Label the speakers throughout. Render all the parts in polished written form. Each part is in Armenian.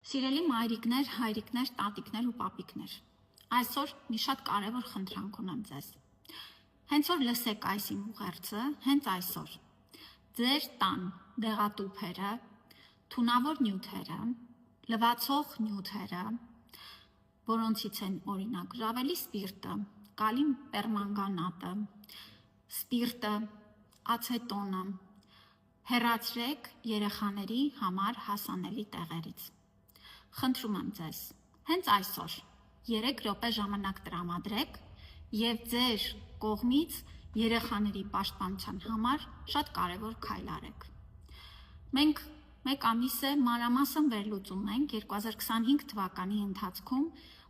Speaker 1: Սիրելի մայրիկներ, հայրիկներ, տատիկներ ու պապիկներ, այսօր մի շատ կարևոր խնդրանք ունեմ ձեզ։ Հենց որ լսեք այս իմ ուղերձը, հենց այսօր ձեր տան դեղատուփերը, թունավոր նյութերը, լվացող նյութերը, որոնցից են օրինակ ժավելի սպիրտը, կալիում պերմանգանատը, սպիրտը, ացետոնը, հեռացրեք երեխաների համար հասանելի տեղերից։ Խնդրում եմ ձեզ, հենց այսօր 3 րոպե ժամանակ տրամադրեք եւ ձեր կողմից երեխաների պաշտպանության համար շատ կարևոր քայլ արեք։ Մենք մեկ ամիս է մանրամասն վերլուծում ենք 2025 թվականի ընթացքում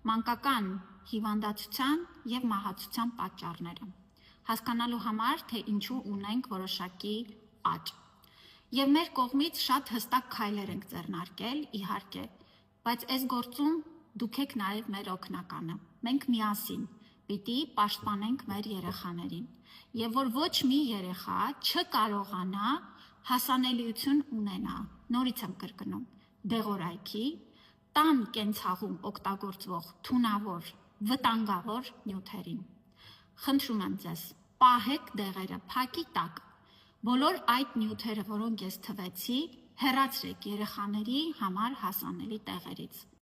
Speaker 1: մանկական հիվանդացության եւ մահացության պատճառները, հասկանալու համար, թե ինչու ունենք որոշակի աճ։ Եվ մեր կողմից շատ հստակ քայլեր ենք ձեռնարկել, իհարկե, բայց այս գործում դուք եք նաև մեր օգնականը։ Մենք միասին պիտի պաշտպանենք մեր երեխաներին, եւ որ ոչ մի երեխա չկարողանա հասանելիություն ունենա, նորից եմ կրկնում, դեղորայքի, տան կենցաղում օգտագործվող թունավոր, վտանգավոր նյութերին։ Խնդրում եմ ձեզ, պահեք դեղերը փակի տակ, բոլոր այդ նյութերը, որոնք ես թվեցի, հեռացրեք երեխաների համար հասանելի տեղերից։